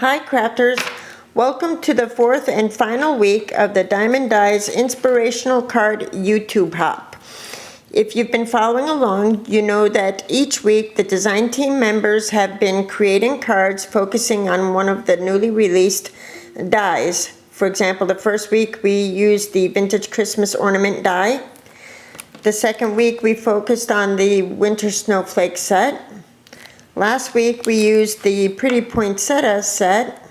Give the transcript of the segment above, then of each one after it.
Hi crafters, welcome to the fourth and final week of the Diamond Dies Inspirational Card YouTube Hop. If you've been following along, you know that each week the design team members have been creating cards focusing on one of the newly released dies. For example, the first week we used the Vintage Christmas Ornament die. The second week we focused on the Winter Snowflake set. Last week we used the Pretty Poinsettia set,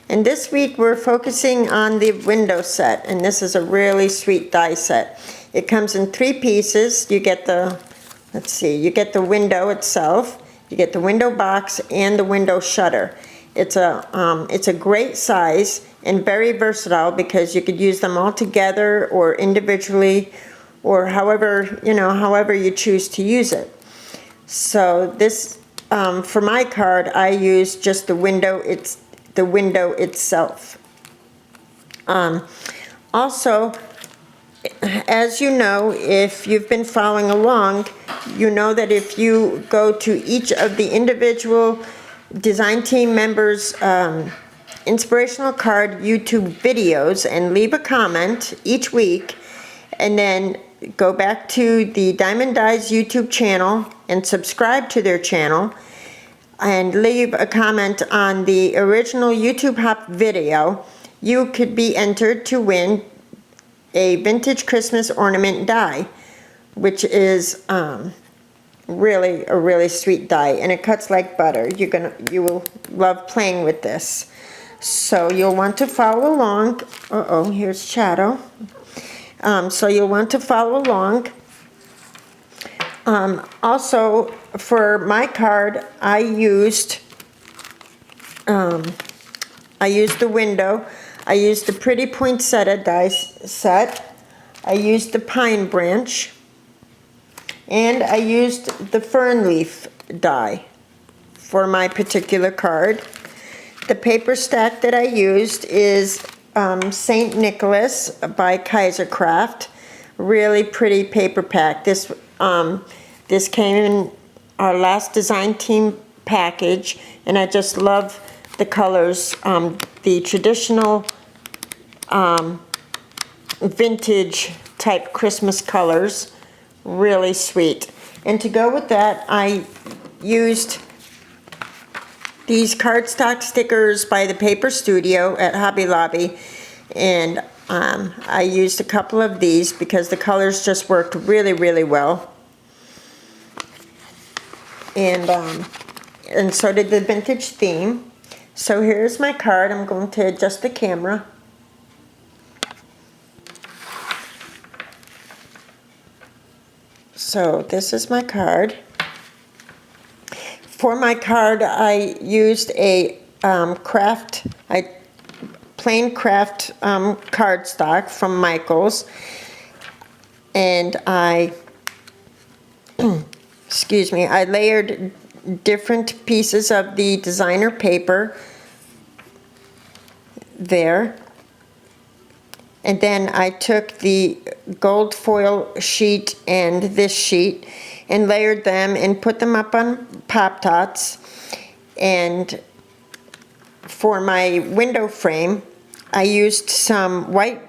and this week we're focusing on the window set, and this is a really sweet die set. It comes in 3 pieces. You get the, you get the window itself, you get the window box, and the window shutter. It's a great size and very versatile because you could use them all together or individually, or however you choose to use it. So this. For my card, I use just the window itself. Also, as you know, if you've been following along, you know that if you go to each of the individual design team members' inspirational card YouTube videos and leave a comment each week, and then go back to the Diamond Dies YouTube channel and subscribe to their channel and leave a comment on the original YouTube Hop video, you could be entered to win a Vintage Christmas Ornament die, which is really a really sweet die, and it cuts like butter. You will love playing with this. So you'll want to follow along. Here's Shadow. So you'll want to follow along. Also, for my card, I used the window. I used the Pretty Poinsettia die set. I used the pine branch, and I used the fern leaf die for my particular card. The paper stack that I used is St. Nicholas by Kaisercraft. Really pretty paper pack. This came in our last design team package, and I just love the colors. The traditional vintage type Christmas colors, really sweet. And to go with that, I used these cardstock stickers by the Paper Studio at Hobby Lobby, and I used a couple of these because the colors just worked really, really well. And so did the vintage theme. So here's my card. I'm going to adjust the camera. So this is my card. For my card, I used a plain craft cardstock from Michaels, and I I layered different pieces of the designer paper there, and then I took the gold foil sheet and this sheet and layered them and put them up on Pop-Tarts. And for my window frame, I used some white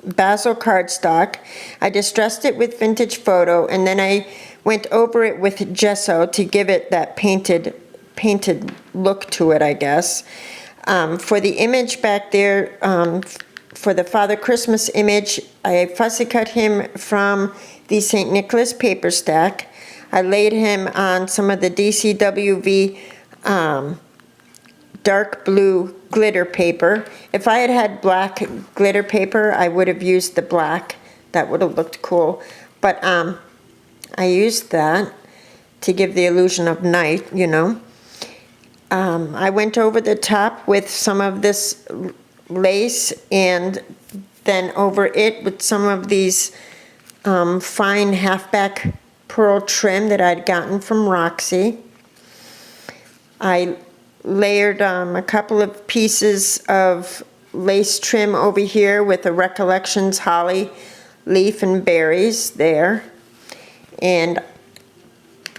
basil cardstock. I distressed it with vintage photo, and then I went over it with gesso to give it that painted look to it, I guess. For the image back there, for the Father Christmas image, I fussy cut him from the St. Nicholas paper stack. I laid him on some of the DCWV dark blue glitter paper. If I had had black glitter paper, I would have used the black. That would have looked cool. But I used that to give the illusion of night, you know. I went over the top with some of this lace, and then over it with some of these fine halfback pearl trim that I'd gotten from Roxy. I layered a couple of pieces of lace trim over here with the Recollections holly leaf and berries there. And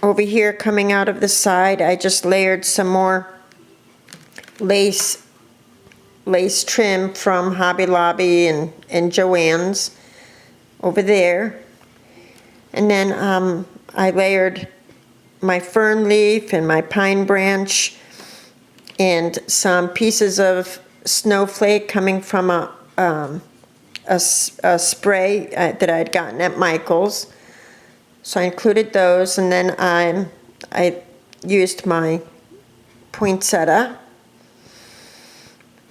over here coming out of the side, I just layered some more lace trim from Hobby Lobby and Joann's over there. And then I layered my fern leaf and my pine branch and some pieces of snowflake coming from a spray that I'd gotten at Michael's. So I included those, and then I used my poinsettia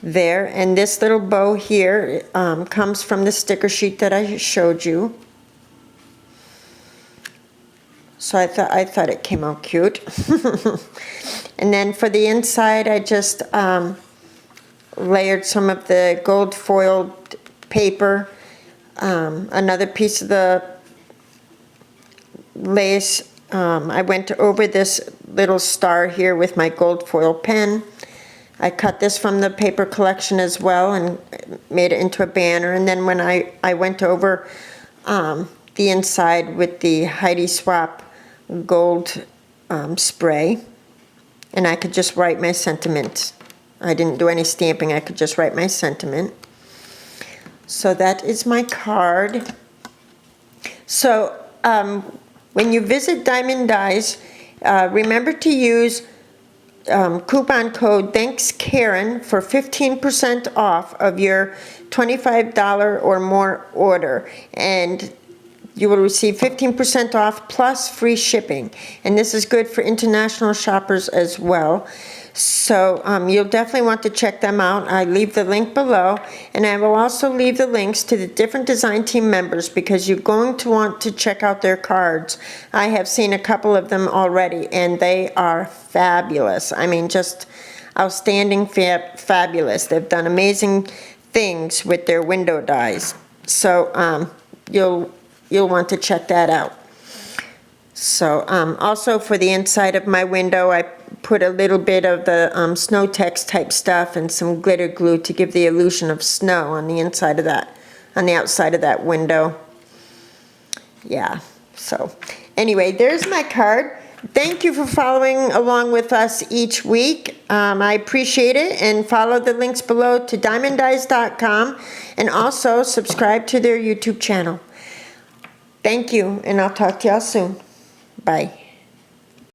there, and this little bow here comes from the sticker sheet that I showed you. So I thought it came out cute. And then for the inside, I just layered some of the gold foiled paper, another piece of the lace. I went over this little star here with my gold foil pen. I cut this from the paper collection as well and made it into a banner. And then when I went over the inside with the Heidi Swap gold spray, and I could just write my sentiments. I didn't do any stamping, I could just write my sentiment. So that is my card. So when you visit Diemond Dies, remember to use coupon code Thanks Karen for 15% off of your $25 or more order, and you will receive 15% off plus free shipping. And this is good for international shoppers as well. So you'll definitely want to check them out. I leave the link below, and I will also leave the links to the different design team members because you're going to want to check out their cards. I have seen a couple of them already, and they are fabulous. I mean, just outstanding, fabulous. They've done amazing things with their window dies. So you'll want to check that out. So also for the inside of my window, I put a little bit of the snow text type stuff and some glitter glue to give the illusion of snow on the inside of that, on the outside of that window. Yeah, so anyway, there's my card. Thank you for following along with us each week. I appreciate it, and follow the links below to diemonddies.com, and also subscribe to their YouTube channel. Thank you, and I'll talk to y'all soon. Bye.